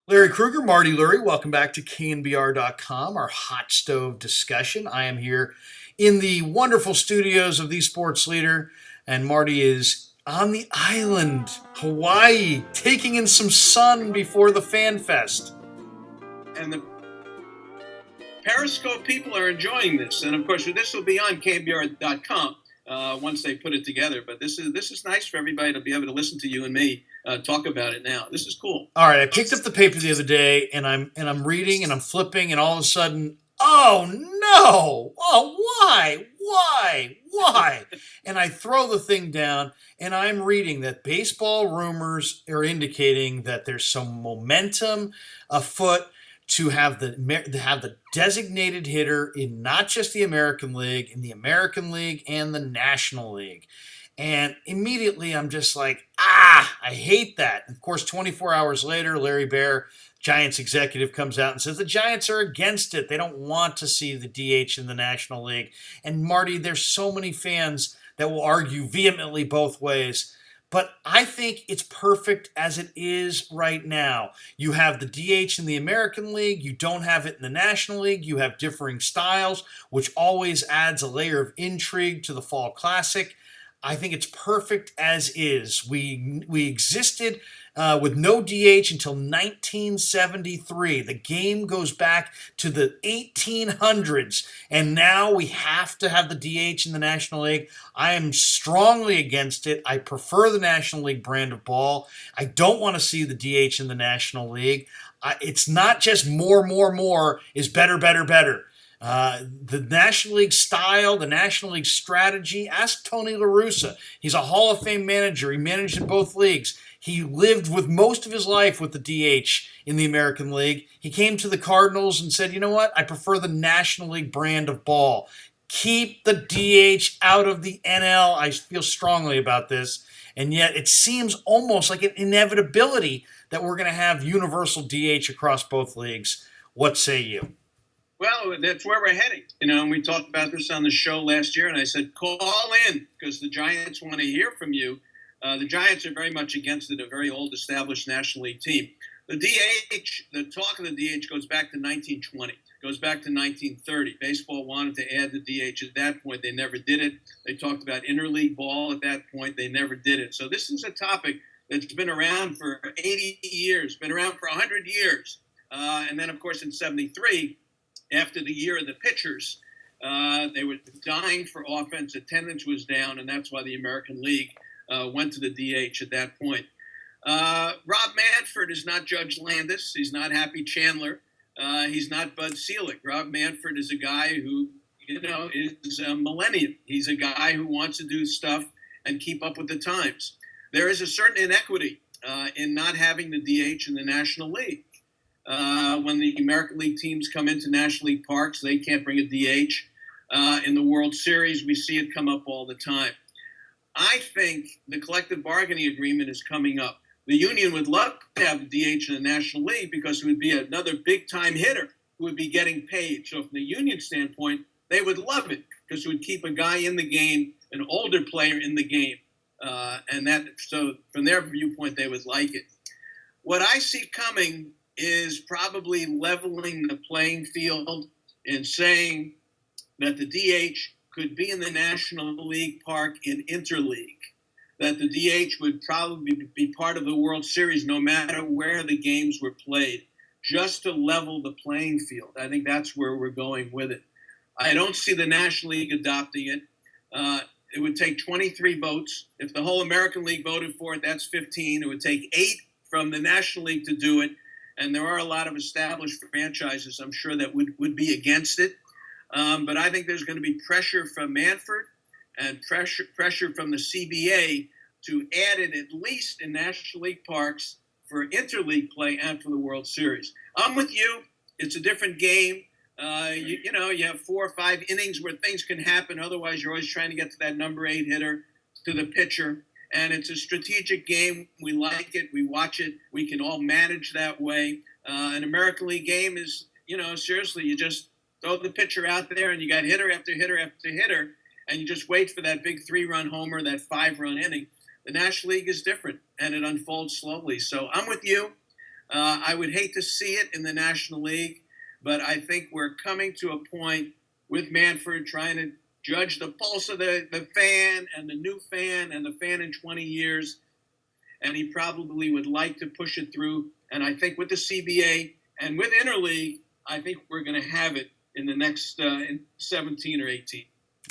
Larry Kruger, Marty Larry, welcome back to KNBR.com, our hot stove discussion. I am here in the wonderful studios of the Sports Leader, and Marty is on the island, Hawaii, taking in some sun before the Fan Fest. And the Periscope people are enjoying this, and of course, this will be on KNBR.com once they put it together. But this is nice for everybody to be able to listen to you and me talk about it now. This is cool. All right, I picked up the paper the other day, and I'm reading and I'm flipping, and all of a sudden, oh no! Oh, why? And I throw the thing down, and I'm reading that baseball rumors are indicating that there's some momentum afoot to have the designated hitter in not just the American League, in the American League and the National League. And immediately I'm just like, I hate that. And of course, 24 hours later, Larry Baer, Giants executive, comes out and says the Giants are against it. They don't want to see the DH in the National League. And Marty, there's so many fans that will argue vehemently both ways. But I think it's perfect as it is right now. You have the DH in the American League. You don't have it in the National League. You have differing styles, which always adds a layer of intrigue to the Fall Classic. I think it's perfect as is. We existed with no DH until 1973. The game goes back to the 1800s, and now we have to have the DH in the National League. I am strongly against it. I prefer the National League brand of ball. I don't want to see the DH in the National League. It's not just more is better, better, better. The National League style, the National League strategy. Ask Tony La Russa. He's a Hall of Fame manager. He managed in both leagues. He lived with most of his life with the DH in the American League. He came to the Cardinals and said, you know what? I prefer the National League brand of ball. Keep the DH out of the NL. I feel strongly about this. And yet it seems almost like an inevitability that we're going to have universal DH across both leagues. What say you? Well, that's where we're heading. And we talked about this on the show last year, and I said, call in because the Giants want to hear from you. The Giants are very much against it, a very old, established National League team. The talk of the DH goes back to 1920, goes back to 1930. Baseball wanted to add the DH at that point. They never did it. They talked about interleague ball at that point. They never did it. So this is a topic that's been around for 80 years, been around for 100 years. And then, of course, in 73, after the year of the pitchers, they were dying for offense. Attendance was down, and that's why the American League went to the DH at that point. Rob Manfred is not Judge Landis. He's not Happy Chandler. He's not Bud Selig. Rob Manfred is a guy who, is a millennium. He's a guy who wants to do stuff and keep up with the times. There is a certain inequity in not having the DH in the National League. When the American League teams come into National League parks, they can't bring a DH. In the World Series, we see it come up all the time. I think the collective bargaining agreement is coming up. The union would love to have a DH in the National League because it would be another big-time hitter who would be getting paid. So from the union standpoint, they would love it because it would keep a guy in the game, an older player in the game. So from their viewpoint, they would like it. What I see coming is probably leveling the playing field and saying that the DH could be in the National League park in interleague, that the DH would probably be part of the World Series no matter where the games were played, just to level the playing field. I think that's where we're going with it. I don't see the National League adopting it. It would take 23 votes. If the whole American League voted for it, that's 15. It would take 8 from the National League to do it. And there are a lot of established franchises, I'm sure, that would be against it. But I think there's going to be pressure from Manfred and pressure from the CBA to add it at least in National League parks for interleague play and for the World Series. I'm with you. It's a different game. You have 4 or 5 innings where things can happen. Otherwise, you're always trying to get to that number 8 hitter, to the pitcher. And it's a strategic game. We like it. We watch it. We can all manage that way. An American League game is, seriously, you just throw the pitcher out there and you got hitter after hitter after hitter, and you just wait for that big 3-run homer, that 5-run inning. The National League is different, and it unfolds slowly. So I'm with you. I would hate to see it in the National League, but I think we're coming to a point with Manfred trying to judge the pulse of the fan and the new fan and the fan in 20 years. And he probably would like to push it through. And I think with the CBA and with Interleague, I think we're going to have it in the next in 17 or 18.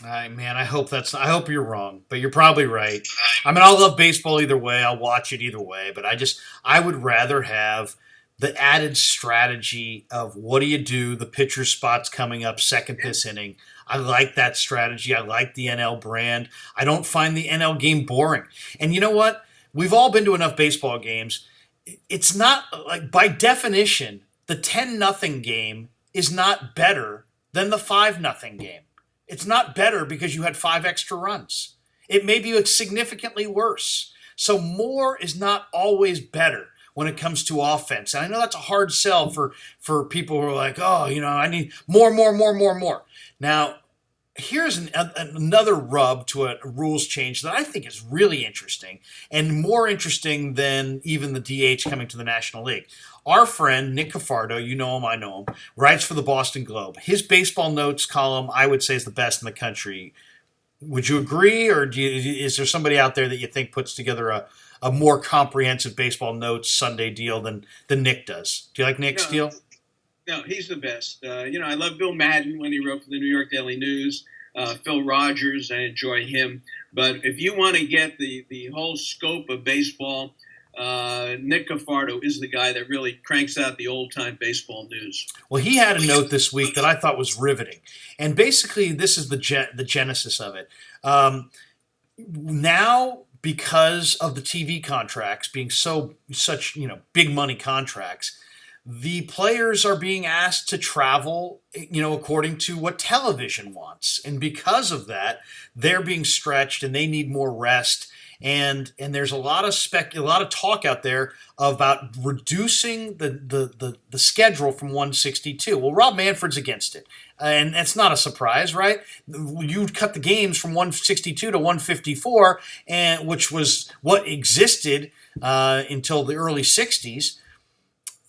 Man, I hope you're wrong, but you're probably right. I mean, I'll love baseball either way. I'll watch it either way, but I would rather have the added strategy of what do you do? The pitcher spot's coming up second this inning. I like that strategy. I like the NL brand. I don't find the NL game boring. And you know what? We've all been to enough baseball games. It's not like by definition, the 10-0 game is not better than the 5-0 game. It's not better because you had 5 extra runs. It may be significantly worse. So more is not always better when it comes to offense. And I know that's a hard sell for people who are like, oh, I need more. Now, here's another rub to a rules change that I think is really interesting and more interesting than even the DH coming to the National League. Our friend, Nick Cafardo, you know him, I know him, writes for the Boston Globe. His baseball notes column, I would say, is the best in the country. Would you agree, or is there somebody out there that you think puts together a more comprehensive baseball notes Sunday deal than Nick does? Do you like Nick's deal? No, he's the best. I love Bill Madden when he wrote for the New York Daily News. Phil Rogers, I enjoy him. But if you want to get the whole scope of baseball, Nick Cafardo is the guy that really cranks out the old-time baseball news. Well, he had a note this week that I thought was riveting. And basically, this is the genesis of it. Now, because of the TV contracts being such big money contracts, the players are being asked to travel, according to what television wants. And because of that, they're being stretched and they need more rest. And there's a lot of talk out there about reducing the schedule from 162. Well, Rob Manfred's against it, and that's not a surprise, right? You cut the games from 162 to 154, and which was what existed until the early 60s.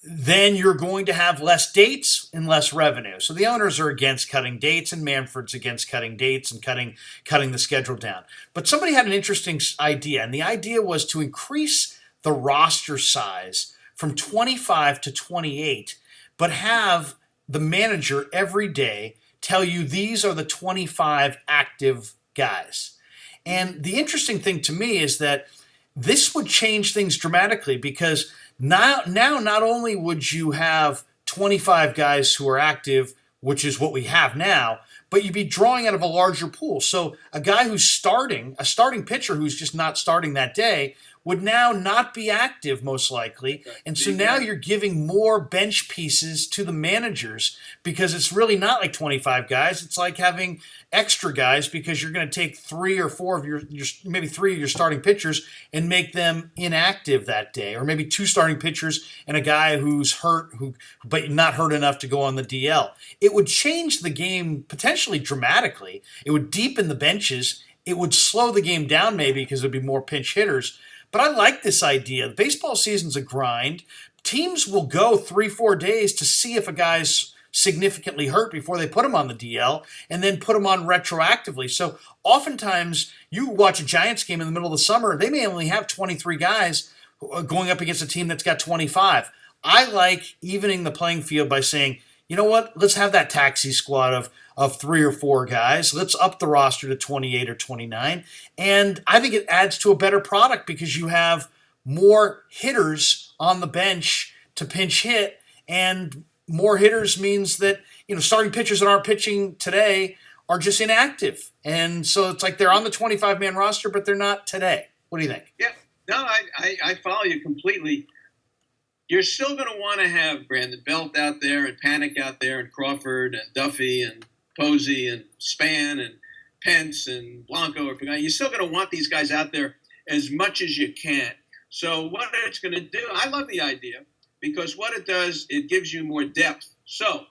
Then you're going to have less dates and less revenue. So the owners are against cutting dates, and Manfred's against cutting dates and cutting the schedule down. But somebody had an interesting idea, and the idea was to increase the roster size from 25 to 28, but have the manager every day tell you these are the 25 active guys. And the interesting thing to me is that this would change things dramatically because now not only would you have 25 guys who are active, which is what we have now, but you'd be drawing out of a larger pool. So a guy who's a starting pitcher who's just not starting that day, would now not be active most likely. And so now you're giving more bench pieces to the managers because it's really not like 25 guys. It's like having extra guys because you're going to take 3 or 4 of your maybe 3 of your starting pitchers and make them inactive that day, or maybe 2 starting pitchers and a guy who's hurt but not hurt enough to go on the DL. It would change the game potentially dramatically. It would deepen the benches. It would slow the game down maybe because there'd be more pinch hitters. But I like this idea. The baseball season's a grind. Teams will go 3-4 days to see if a guy's significantly hurt before they put him on the DL and then put him on retroactively. So oftentimes you watch a Giants game in the middle of the summer, they may only have 23 guys going up against a team that's got 25. I like evening the playing field by saying, you know what, let's have that taxi squad of 3 or 4 guys. Let's up the roster to 28 or 29. And I think it adds to a better product because you have more hitters on the bench to pinch hit, and more hitters means that, starting pitchers that aren't pitching today are just inactive. And so it's like they're on the 25-man roster, but they're not today. What do you think? Yeah, no, I follow you completely. You're still going to want to have Brandon Belt out there and Panic out there and Crawford and Duffy and Posey and Span and Pence and Blanco. You're still going to want these guys out there as much as you can. So what it's going to do, I love the idea because what it does, it gives you more depth. So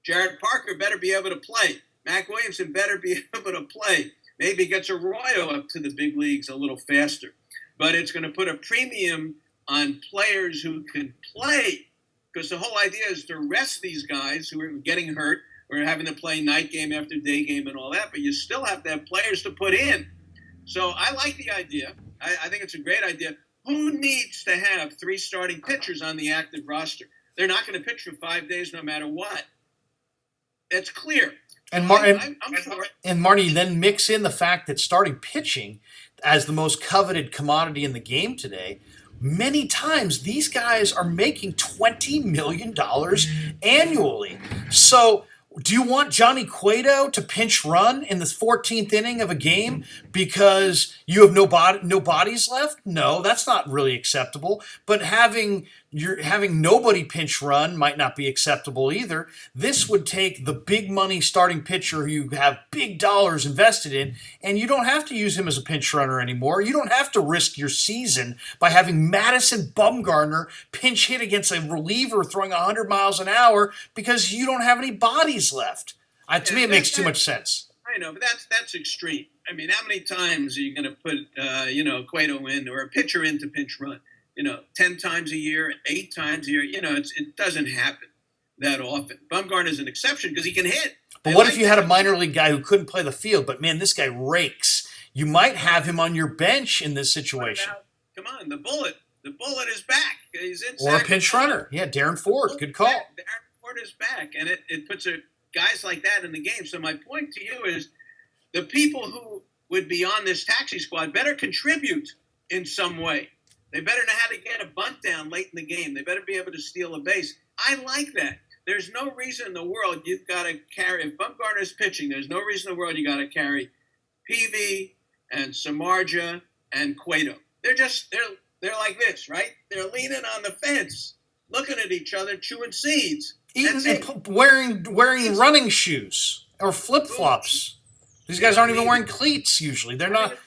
Jared Parker better be able to play. Mac Williamson better be able to play. Maybe gets Arroyo up to the big leagues a little faster. But it's going to put a premium on players who can play, because the whole idea is to rest these guys who are getting hurt or having to play night game after day game and all that, but you still have to have players to put in. So I like the idea. I think it's a great idea. Who needs to have 3 starting pitchers on the active roster? They're not going to pitch for 5 days no matter what. It's clear. And, I'm for it. And Marty, then mix in the fact that starting pitching as the most coveted commodity in the game today, many times these guys are making $20 million annually. So do you want Johnny Cueto to pinch run in the 14th inning of a game because you have no bodies left? No, that's not really acceptable. But having nobody pinch run might not be acceptable either. This would take the big money starting pitcher who you have big dollars invested in, and you don't have to use him as a pinch runner anymore. You don't have to risk your season by having Madison Bumgarner pinch hit against a reliever throwing 100 miles an hour because you don't have any bodies left. To me, it makes too much sense. I know, but that's extreme. I mean, how many times are you going to put, Cueto in or a pitcher in to pinch run? 10 times a year, 8 times a year. It doesn't happen that often. Bumgarner's an exception because he can hit. But what if you had a minor league guy who couldn't play the field, but man, this guy rakes? You might have him on your bench in this situation. Come on, the bullet. The bullet is back. He's in. Or a pinch runner. Yeah, Darren Ford. Good call. Darren Ford is back, and it puts guys like that in the game. So my point to you is the people who would be on this taxi squad better contribute in some way. They better know how to get a bunt down late in the game. They better be able to steal a base. I like that. There's no reason in the world you've got to carry, if Bumgarner's pitching, there's no reason in the world you got to carry PV and Samardzija and Cueto. They're like this, right? They're leaning on the fence, looking at each other, chewing seeds. Wearing running shoes or flip-flops. These guys aren't even wearing cleats usually. They're not,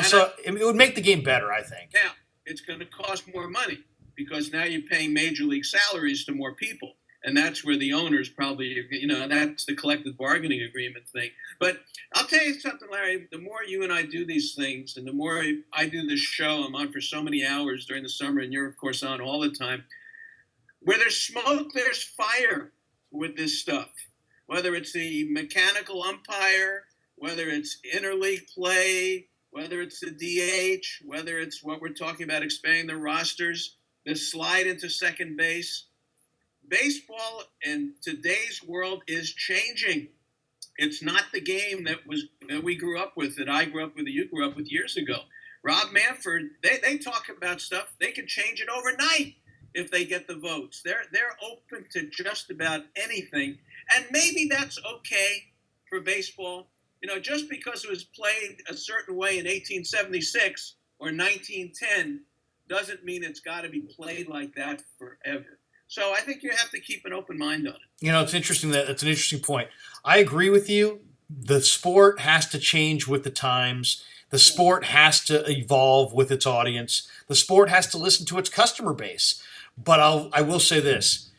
so it would make the game better, I think. Now, it's going to cost more money because now you're paying major league salaries to more people. And that's where the owners probably, that's the collective bargaining agreement thing. But I'll tell you something, Larry, the more you and I do these things and the more I do this show, I'm on for so many hours during the summer and you're, of course, on all the time. Where there's smoke, there's fire with this stuff. Whether it's the mechanical umpire, whether it's interleague play, whether it's the DH, whether it's what we're talking about, expanding the rosters, the slide into second base. Baseball in today's world is changing. It's not the game that we grew up with, that I grew up with, that you grew up with years ago. Rob Manfred, they talk about stuff. They can change it overnight if they get the votes. They're open to just about anything. And maybe that's okay for baseball. Just because it was played a certain way in 1876 or 1910 doesn't mean it's got to be played like that forever. So I think you have to keep an open mind on it. It's interesting. That's an interesting point. I agree with you. The sport has to change with the times. The sport has to evolve with its audience. The sport has to listen to its customer base. But I will say this.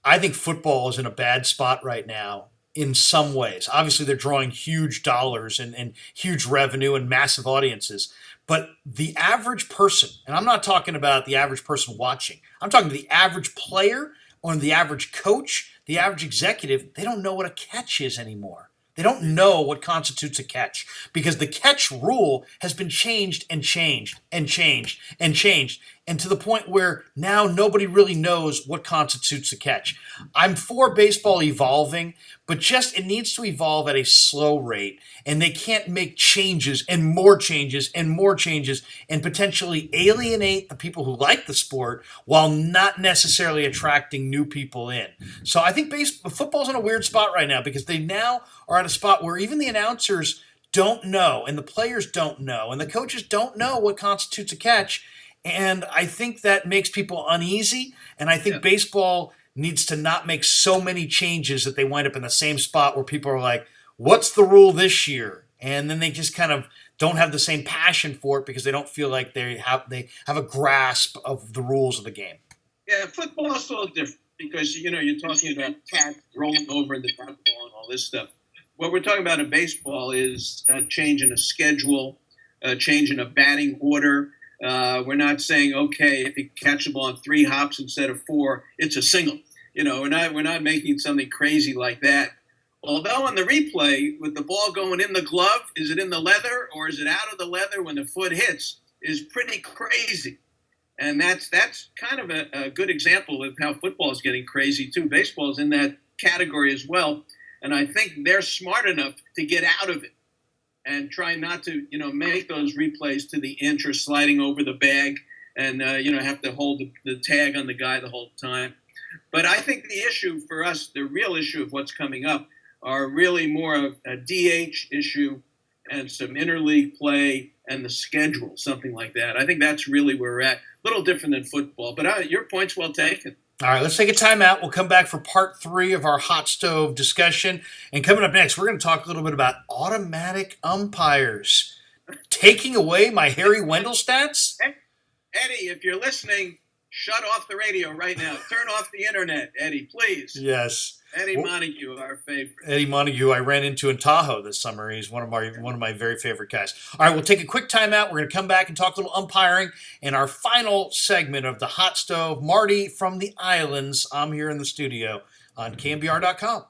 I think football is in a bad spot right now in some ways. Obviously, they're drawing huge dollars and huge revenue and massive audiences. But the average person, and I'm not talking about the average person watching, I'm talking to the average player or the average coach, the average executive, they don't know what a catch is anymore. They don't know what constitutes a catch because the catch rule has been changed and changed and changed and changed, and to the point where now nobody really knows what constitutes a catch. I'm for baseball evolving, but just it needs to evolve at a slow rate, and they can't make changes and more changes and more changes and potentially alienate the people who like the sport while not necessarily attracting new people in. So I think football's in a weird spot right now because they now are at a spot where even the announcers don't know and the players don't know and the coaches don't know what constitutes a catch. And I think that makes people uneasy. And I think baseball needs to not make so many changes that they wind up in the same spot where people are like, what's the rule this year? And then they just kind of don't have the same passion for it because they don't feel like they have a grasp of the rules of the game. Yeah, football is a little different because, you're talking about cats rolling over in the duck ball and all this stuff. What we're talking about in baseball is a change in a schedule, a change in a batting order, We're not saying, okay, if you catch the ball on 3 hops instead of 4, it's a single. We're not making something crazy like that. Although on the replay, with the ball going in the glove, is it in the leather or is it out of the leather when the foot hits, is pretty crazy. And that's kind of a good example of how football is getting crazy too. Baseball is in that category as well. And I think they're smart enough to get out of it and try not to, make those replays to the inch or sliding over the bag and, have to hold the tag on the guy the whole time. But I think the issue for us, the real issue of what's coming up, are really more of a DH issue and some interleague play and the schedule, something like that. I think that's really where we're at. A little different than football, but your point's well taken. All right, let's take a timeout. We'll come back for part 3 of our hot stove discussion. And coming up next, we're going to talk a little bit about automatic umpires. Taking away my Harry Wendell stats? Eddie, if you're listening, shut off the radio right now. Turn off the internet, Eddie, please. Yes. Eddie Montague, our favorite. Eddie Montague, I ran into in Tahoe this summer. He's one of my very favorite guys. All right, we'll take a quick timeout. We're going to come back and talk a little umpiring. And our final segment of the hot stove, Marty from the Islands. I'm here in the studio on KMBR.com.